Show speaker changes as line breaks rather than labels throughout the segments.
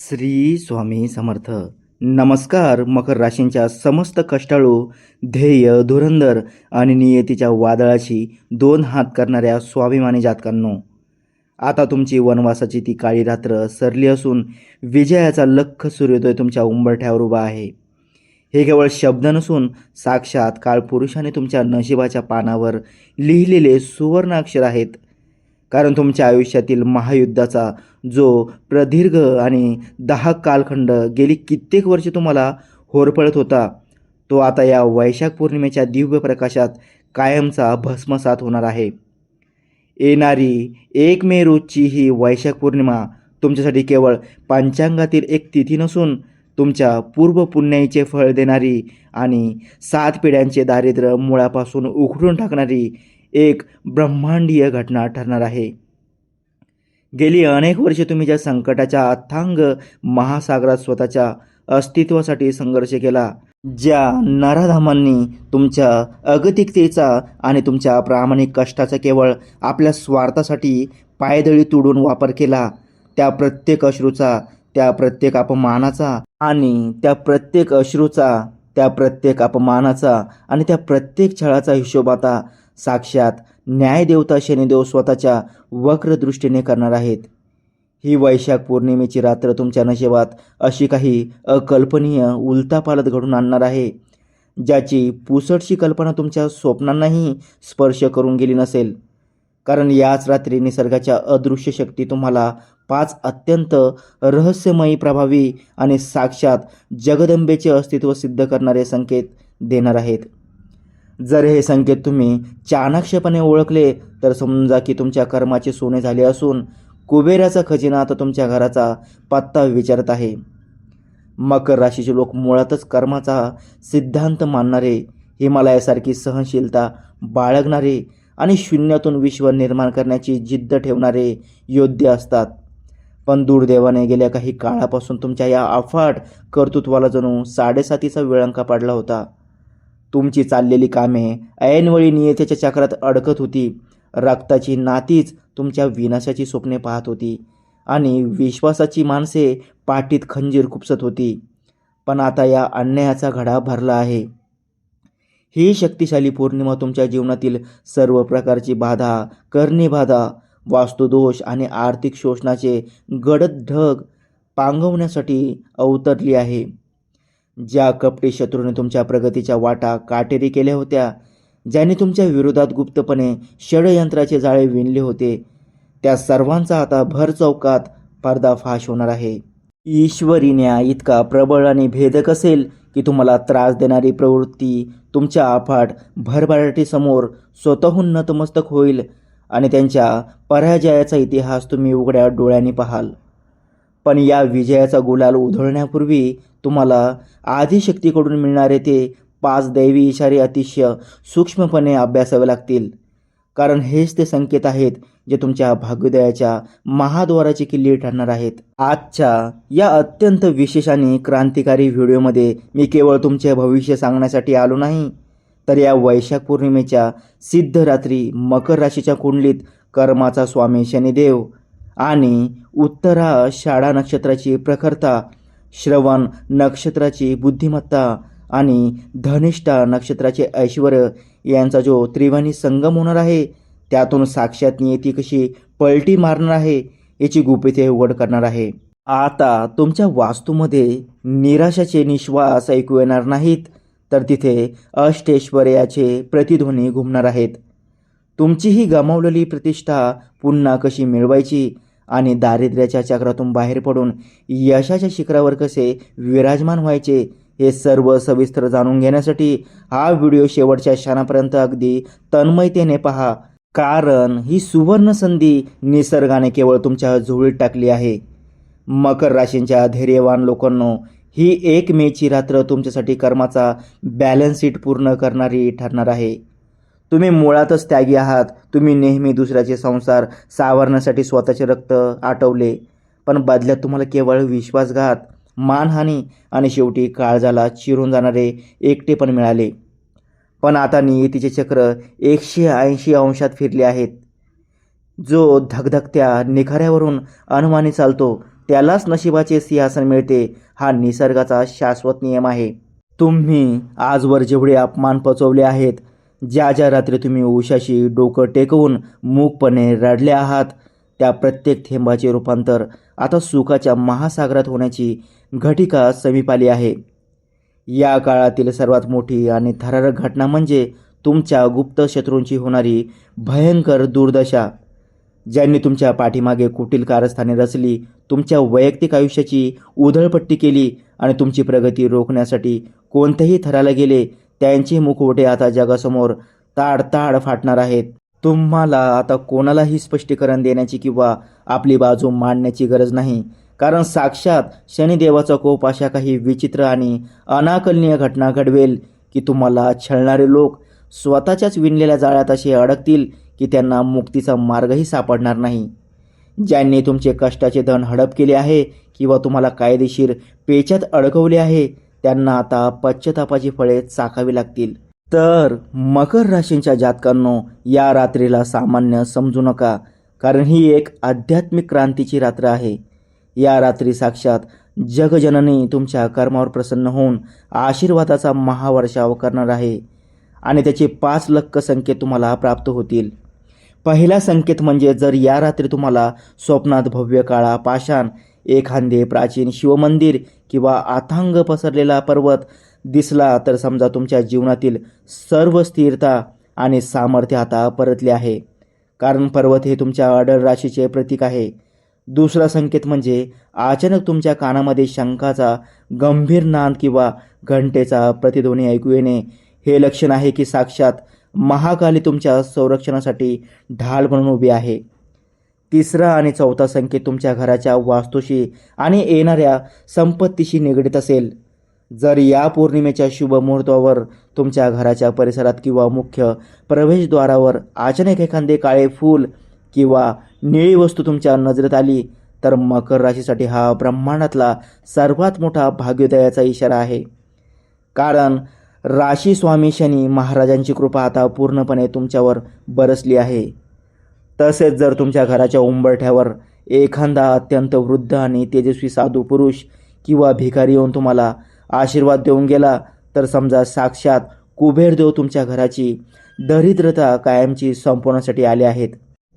श्री स्वामी समर्थ. नमस्कार. मकर राशींच्या समस्त कष्टाळू, ध्येय, धुरंधर आणि नियतीच्या वादळाशी दोन हात करणाऱ्या स्वाभिमानी जातकांनो, आता तुमची वनवासाची ती काळी रात्र सरली असून विजयाचा लख सूर्योदय तुमच्या उंबरठ्यावर उभा आहे. हे केवळ शब्द नसून साक्षात काळपुरुषाने तुमच्या नशिबाच्या पानावर लिहिलेले सुवर्ण अक्षर आहेत. कारण तुमच्या आयुष्यातील महायुद्धाचा जो प्रदीर्घ आणि दाहक कालखंड गेली कित्येक वर्षे तुम्हाला होरपळत होता, तो आता या वैशाख पौर्णिमेच्या दिव्य प्रकाशात कायमचा भस्मसात होणार आहे. येणारी 1 मे रोजची ही वैशाख पौर्णिमा तुमच्यासाठी केवळ पंचांगातील एक तिथी नसून तुमच्या पूर्व पुण्याईचे फळ देणारी आणि 7 पिढ्यांचे दारिद्र्य मुळापासून उखडून टाकणारी एक ब्रह्मांडीय घटना ठरणार आहे. गेली अनेक वर्षे तुम्ही ज्या संकटाच्या अथांग महासागरात स्वतःच्या अस्तित्वासाठी संघर्ष केला, ज्या नराधामांनी तुमच्या अगतिकतेचा आणि तुमच्या प्रामाणिक कष्टाचा केवळ आपल्या स्वार्थासाठी पायदळी तोडून वापर केला, त्या प्रत्येक अश्रूचा, त्या प्रत्येक अपमानाचा आणि त्या प्रत्येक छळाचा हिशोब आता साक्षात न्यायदेवता शनिदेव स्वतःच्या वक्र दृष्टीने करणार आहेत. ही वैशाख पौर्णिमेची रात्र तुमच्या नशिबात अशी काही अकल्पनीय उलथापालथ घडून आणणार आहे, ज्याची पुसटशी कल्पना तुमच्या स्वप्नांनाही स्पर्श करून गेली नसेल. कारण याच रात्री निसर्गाच्या अदृश्य शक्ती तुम्हाला 5 अत्यंत रहस्यमयी, प्रभावी आणि साक्षात जगदंबेचे अस्तित्व सिद्ध करणारे संकेत देणार आहेत. जर हे संकेत तुम्ही चाणाक्षपणे ओळखले तर समजा की तुमच्या कर्माचे सोने झाले असून कुबेराचा खजिना आता तुमच्या घराचा पत्ता विचारत आहे. मकर राशीचे लोक मुळातच कर्माचा सिद्धांत मानणारे, हिमालयासारखी सहनशीलता बाळगणारे आणि शून्यातून विश्व निर्माण करण्याची जिद्द ठेवणारे योद्धे असतात. पण दुर्दैवाने गेल्या काही काळापासून तुमच्या या अफाट कर्तृत्वाला जणू 7.5चा वेळंका पडला होता. तुमची चाललेली कामे ऐनवेळी नियतीच्या चक्रात अडकत होती. रक्ताची नातीच तुमच्या विनाशाची स्वप्ने पाहत होती आणि विश्वासाची माणसे पाठीत खंजीर खुपसत होती. पण आता या अन्यायाचा घडा भरला आहे. ही शक्तिशाली पौर्णिमा तुमच्या जीवनातील सर्व प्रकारची बाधा, करणी-बाधा, वास्तुदोष आणि आर्थिक शोषणाचे गडद ढग पांगवण्यासाठी अवतरली आहे. ज्या कपटी शत्रूने तुमच्या प्रगतीच्या वाटा काटेरी केल्या होत्या, ज्यांनी तुमच्या विरोधात गुप्तपणे षडयंत्राचे जाळे विणले होते, त्या सर्वांचा आता भर चौकात पर्दाफाश होणार आहे. ईश्वरी न्याय इतका प्रबळ आणि भेदक असेल की तुम्हाला त्रास देणारी प्रवृत्ती तुमच्या अफाट भरभराटीसमोर स्वतःहून नतमस्तक होईल आणि त्यांच्या पराजयाचा इतिहास तुम्ही उघड्या डोळ्यांनी पाहाल. पण या विजयाचा गुलाल उधळण्यापूर्वी तुम्हाला आदिशक्तीकडून मिळणारे ते 5 दैवी इशारे अतिशय सूक्ष्मपणे अभ्यासावे लागतील. कारण हेच ते संकेत आहेत जे तुमच्या भाग्योदयाच्या महाद्वाराची किल्ली ठरणार आहेत. आजच्या या अत्यंत विशेष आणि क्रांतिकारी व्हिडिओमध्ये मी केवळ तुमचे भविष्य सांगण्यासाठी आलो नाही, तर या वैशाख पौर्णिमेच्या सिद्ध रात्री मकर राशीच्या कुंडलीत कर्माचा स्वामी शनिदेव आणि उत्तराषाढा नक्षत्राची प्रखरता, श्रवण नक्षत्राची बुद्धिमत्ता आणि धनिष्ठा नक्षत्राचे ऐश्वर यांचा जो त्रिवेणी संगम होणार आहे, त्यातून साक्षात नियती कशी पलटी मारणार आहे याची गुपिते उघड करणार आहे. आता तुमच्या वास्तूमध्ये निराशाचे निश्वास ऐकू येणार नाहीत, तर तिथे अष्टैश्वर्याचे प्रतिध्वनी घुमणार आहेत. तुमची ही गमावलेली प्रतिष्ठा पुन्हा कशी मिळवायची आणि दारिद्र्याच्या चक्रातून बाहेर पडून यशाच्या शिखरावर कसे विराजमान व्हायचे, हे सर्व सविस्तर जाणून घेण्यासाठी हा व्हिडिओ शेवटच्या क्षणापर्यंत अगदी तन्मयतेने पहा. कारण ही सुवर्ण संधी निसर्गाने केवळ तुमच्या झोळीत टाकली आहे. मकर राशींच्या धैर्यवान लोकांनो, ही 1 मेची रात्र तुमच्यासाठी कर्माचा बॅलन्स शीट पूर्ण करणारी ठरणार आहे. तुम्ही मुळातच त्यागी आहात. तुम्ही नेहमी दुसऱ्याचे संसार सावरण्यासाठी स्वतःचे रक्त आटवले, पण बदल्यात तुम्हाला केवळ विश्वासघात, मानहानी आणि शेवटी काळजाला चिरून जाणारे एकटेपण मिळाले. पण आता नियतीचे चक्र 180 अंशात फिरले आहेत. जो धगधगत्या निखाऱ्यावरून अनुमानी चालतो त्यालाच नशिबाचे सिंहासन मिळते, हा निसर्गाचा शाश्वत नियम आहे. तुम्ही आजवर जेवढे अपमान पचवले आहेत, ज्या ज्या रात्री तुम्ही उशाशी डोकं टेकवून मूकपणे रडले आहात, त्या प्रत्येक थेंबाचे रूपांतर आता सुखाच्या महासागरात होण्याची घटिका समीप आली आहे. या काळातील सर्वात मोठी आणि थरारक घटना म्हणजे तुमच्या गुप्त शत्रूंची होणारी भयंकर दुर्दशा. ज्यांनी तुमच्या पाठीमागे कुटील कारस्थाने रचली, तुमच्या वैयक्तिक आयुष्याची उधळपट्टी केली आणि तुमची प्रगती रोखण्यासाठी कोणत्याही थराला गेले, त्यांचे मुखवटे आता जगासमोर ताडताड फाटणार आहेत. तुम्हाला आता कोणालाही स्पष्टीकरण देण्याची किंवा आपली बाजू मांडण्याची गरज नाही, कारण साक्षात शनिदेवाचा कोप अशा काही विचित्र आणि अनाकलनीय घटना घडवेल की तुम्हाला छळणारे लोक स्वतःच्याच विणलेल्या जाळ्यात असे अडकतील की त्यांना मुक्तीचा मार्गही सापडणार नाही. ज्यांनी तुमचे कष्टाचे धन हडप केले आहे किंवा तुम्हाला कायदेशीर पेचात अडकवले आहे, त्यांना आता पश्चातापाची फळे चाखावी लागतील. तर मकर राशींच्या जातकांनो, या रात्रीला सामान्य समजू नका, कारण ही एक आध्यात्मिक क्रांतीची रात्र आहे. या रात्री साक्षात जगजननी तुमच्या कर्मावर प्रसन्न होऊन आशीर्वादाचा महावर्षाव करणार आहे आणि त्याचे 5 लक्क संकेत तुम्हाला प्राप्त होतील. पहिला संकेत म्हणजे जर या रात्री तुम्हाला स्वप्नात भव्य काळा पाषाण, एखादे प्राचीन शिवमंदिर किंवा अथांग पसरलेला पर्वत दिसला, तर समजा तुमच्या जीवनातील सर्व स्थिरता आणि सामर्थ्य आता परतले आहे, कारण पर्वत हे तुमच्या अढळ राशीचे प्रतीक आहे. दुसरा संकेत म्हणजे अचानक तुमच्या कानामध्ये शंखाचा गंभीर नाद किंवा घंटेचा प्रतिध्वनी ऐकू येणे. हे लक्षण आहे की साक्षात महाकाली तुमच्या संरक्षणासाठी ढाल बनून उभी आहे. तिसरा आणि चौथा संकेत तुमच्या घराच्या वास्तूशी आणि येणाऱ्या संपत्तीशी निगडीत असेल. जर या पौर्णिमेच्या शुभ मुहूर्तावर तुमच्या घराच्या परिसरात किंवा मुख्य प्रवेशद्वारावर अचानक एखादे काळे फूल किंवा निळी वस्तू तुमच्या नजरेत आली, तर मकर राशीसाठी हा ब्रह्मांडातला सर्वात मोठा भाग्योदयाचा इशारा आहे. कारण राशी स्वामी शनी महाराजांची कृपा आता पूर्णपणे तुमच्यावर बरसली आहे. तसेच जर तुमच्या घराच्या उंबरठ्यावर एखादा अत्यंत वृद्ध आणि तेजस्वी साधू पुरुष किंवा भिकारी येऊन तुम्हाला आशीर्वाद देऊन गेला, तर समजा साक्षात कुबेरदेव तुमच्या घराची दरिद्रता कायमची संपवण्यासाठी आले आहेत.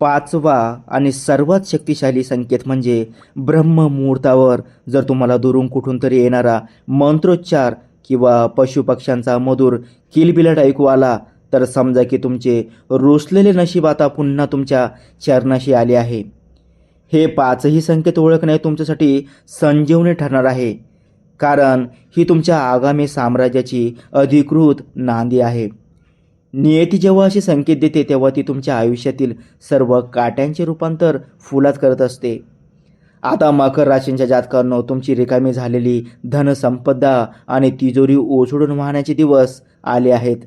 पाचवा आणि सर्वात शक्तिशाली संकेत म्हणजे ब्रह्ममुहूर्तावर जर तुम्हाला दुरून कुठून तरी येणारा मंत्रोच्चार किंवा पशुपक्ष्यांचा मधुर किलबिलाट ऐकू आला, तर समजा की तुमचे रुसलेले नशीब आता पुन्हा तुमच्या चरणाशी आले आहे. हे 5ही संकेत ओळखणे तुमच्यासाठी संजीवनी ठरणार आहे, कारण ही तुमच्या आगामी साम्राज्याची अधिकृत नांदी आहे. नियती जेव्हा असे संकेत देते, तेव्हा ती तुमच्या आयुष्यातील सर्व काट्यांचे रूपांतर फुलात करत असते. आता मकर राशींच्या जातकांनो, तुमची रिकामी झालेली धनसंपदा आणि तिजोरी ओसडून वाहण्याचे दिवस आले आहेत,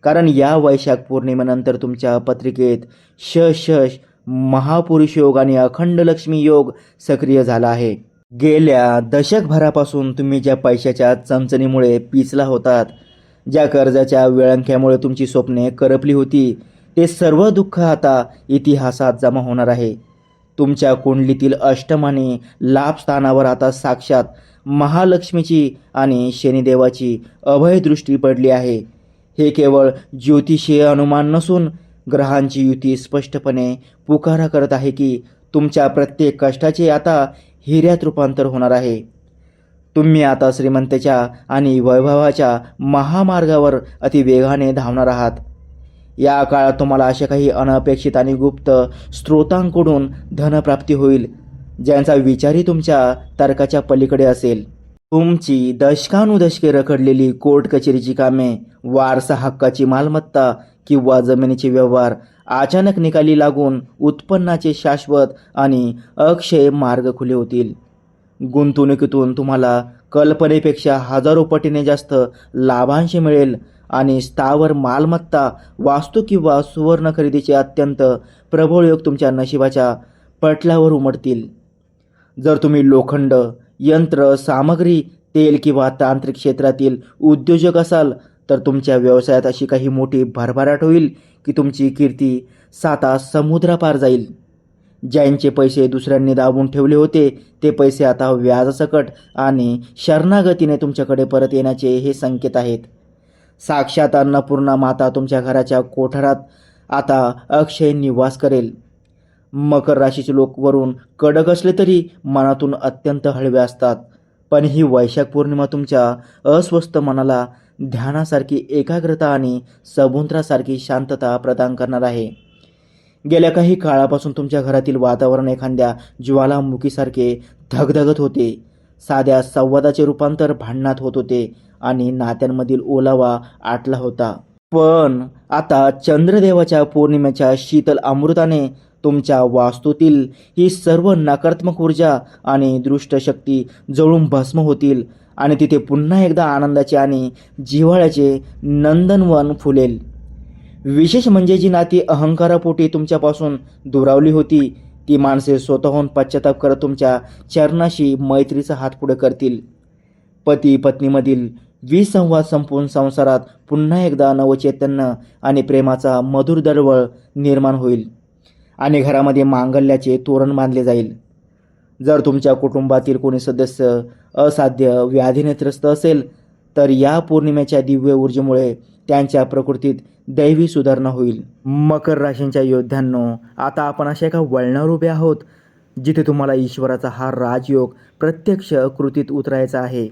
कारण या वैशाख पौर्णिमेनंतर तुमच्या पत्रिकेत शश महापुरुष योग आणि अखंड लक्ष्मी योग सक्रिय झाला आहे. गेल्या दशकभरापासून तुम्ही ज्या पैशाच्या चमचणीमुळे पिचला होतात, ज्या कर्जाच्या वेळंक्यामुळे तुमची स्वप्ने करपली होती, ते सर्व दुःख आता इतिहासात जमा होणार आहे. तुमच्या कुंडलीतील अष्टम आणि लाभ स्थानावर आता साक्षात महालक्ष्मीची आणि शनिदेवाची अभयदृष्टी पडली आहे. हे केवळ ज्योतिषीय अनुमान नसून ग्रहांची युती स्पष्टपणे पुकारा करत आहे की तुमच्या प्रत्येक कष्टाचे आता हिऱ्यात रूपांतर होणार आहे. तुम्ही आता श्रीमंतीच्या आणि वैभवाच्या महामार्गावर अतिवेगाने धावणार आहात. या काळात तुम्हाला अशा काही अनपेक्षित आणि गुप्त स्रोतांकडून धनप्राप्ती होईल, ज्यांचा विचारही तुमच्या तर्काच्या पलीकडे असेल. तुमची दशकानुदशके रखडलेली कोर्ट कचेरीची कामे, वारसा हक्काची मालमत्ता किंवा जमिनीचे व्यवहार अचानक निकाली लागून उत्पन्नाचे शाश्वत आणि अक्षय मार्ग खुले होतील. गुंतवणुकीतून तुम्हाला कल्पनेपेक्षा हजारो पटीने जास्त लाभांश मिळेल आणि स्थावर मालमत्ता, वास्तू किंवा सुवर्ण खरेदीचे अत्यंत प्रबळ योग तुमच्या नशिबाच्या पटलावर उमटतील. जर तुम्ही लोखंड, यंत्र सामग्री, तेल किंवा तांत्रिक क्षेत्रातील उद्योजक असाल, तर तुमच्या व्यवसायात अशी काही मोठी भरभराट होईल की तुमची कीर्ती 7 समुद्रापार जाईल. ज्यांचे पैसे दुसऱ्यांनी दाबून ठेवले होते ते पैसे आता व्याजासकट आणि शरणागतीने तुमच्याकडे परत येण्याचे हे संकेत आहेत. साक्षात अन्नपूर्णा माता तुमच्या घराच्या कोठारात आता अक्षय निवास करेल. मकर राशीचे लोक वरून कडक असले तरी मनातून अत्यंत हळवे असतात, पण ही वैशाख पौर्णिमा तुमच्या अस्वस्थ मनाला ध्यानासारखी एकाग्रता आणि समुद्रासारखी शांतता प्रदान करणार आहे. गेल्या काही काळापासून तुमच्या घरातील वातावरण एखाद्या ज्वालामुखीसारखे धगधगत होते. साध्या संवादाचे रूपांतर भांडणात होत होते आणि नात्यांमधील ओलावा आटला होता. पण आता चंद्रदेवाच्या पौर्णिमेच्या शीतल अमृताने तुमच्या वास्तूतील ही सर्व नकारात्मक ऊर्जा आणि दृष्ट शक्ती जळून भस्म होतील आणि तिथे पुन्हा एकदा आनंदाचे आणि जिव्हाळ्याचे नंदनवन फुलेल. विशेष म्हणजे जी नाती अहंकारापोटी तुमच्यापासून दुरावली होती ती माणसे स्वतःहून पश्चाताप करत तुमच्या चरणाशी मैत्रीचा हात पुढे करतील. पती पत्नीमधील विसंवाद संपून संसारात पुन्हा एकदा नवचैतन्य आणि प्रेमाचा मधुर दळवळ निर्माण होईल आणि घरामध्ये मांगल्याचे तोरण बांधले जाईल. जर तुमच्या कुटुंबातील कोणी सदस्य असाध्य व्याधीने त्रस्त असेल तर या पौर्णिमेच्या दिव्य ऊर्जेमुळे त्यांच्या प्रकृतीत दैवी सुधारणा होईल. मकर राशींच्या योद्ध्यांनो, आता आपण अशा एका वळणावर उभे आहोत जिथे तुम्हाला ईश्वराचा हा राजयोग प्रत्यक्ष कृतीत उतरायचा आहे.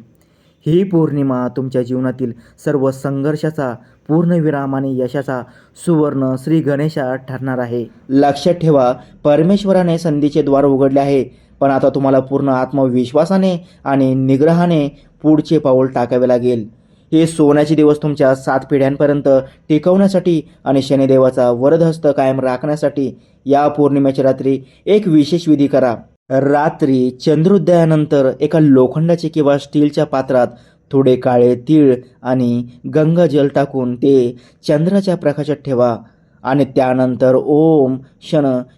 ही पौर्णिमा तुमच्या जीवनातील सर्व संघर्षाचा पूर्णविराम आणि यशाचा सुवर्ण श्री गणेशा ठरणार आहे. लक्षात ठेवा, परमेश्वराने संधीचे द्वार उघडले आहे, पण आता तुम्हाला पूर्ण आत्मविश्वासाने आणि निग्रहाने पुढचे पाऊल टाकावे लागेल. हे सोन्याचे दिवस तुमच्या 7 पिढ्यांपर्यंत टिकवण्यासाठी आणि शनिदेवाचा वरदहस्त कायम राखण्यासाठी या पौर्णिमेच्या रात्री एक विशेष विधी करा. रात्री चंद्रोदयानंतर एका लोखंडाचे किंवा स्टीलच्या पात्रात थोडे काळे तीळ आणि गंगाजल टाकून ते चंद्राच्या प्रकाशात ठेवा आणि त्यानंतर ओम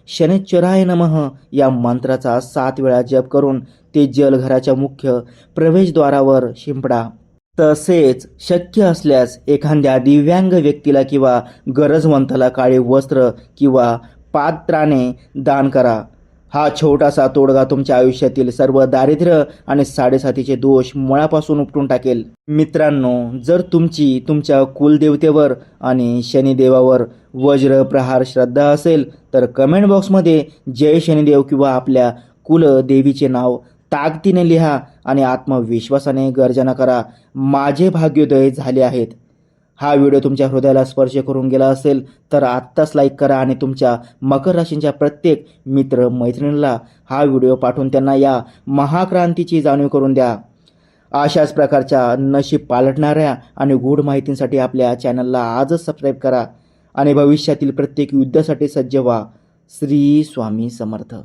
शनैश्चराय नमः या मंत्राचा 7 वेळा जप करून ते जल घराच्या मुख्य प्रवेशद्वारावर शिंपडा. तसेच शक्य असल्यास एखाद्या दिव्यांग व्यक्तीला किंवा गरजवंताला काळे वस्त्र किंवा पात्राने दान करा. हा छोटासा तोडगा तुमच्या आयुष्यातील सर्व दारिद्र्य आणि साडेसातीचे दोष मुळापासून उपटून टाकेल. मित्रांनो, जर तुमच्या कुलदेवतेवर आणि शनिदेवावर वज्र प्रहार श्रद्धा असेल तर कमेंट बॉक्समध्ये जय शनिदेव किंवा आपल्या कुलदेवीचे नाव ताकदीने लिहा आणि आत्मविश्वासाने गर्जना करा, माझे भाग्योदय झाले आहेत. हा व्हिडिओ तुमच्या हृदयाला स्पर्श करून गेला असेल तर आत्ताच लाईक करा आणि तुमच्या मकर राशींच्या प्रत्येक मित्र मैत्रिणीला हा व्हिडिओ पाठवून त्यांना या महाक्रांतीची जाणीव करून द्या. अशाच प्रकारच्या नशीब पालटणाऱ्या आणि गूढ माहितींसाठी आपल्या चॅनलला आजच सबस्क्राईब करा आणि भविष्यातील प्रत्येक युद्धासाठी सज्ज व्हा. श्री स्वामी समर्थ.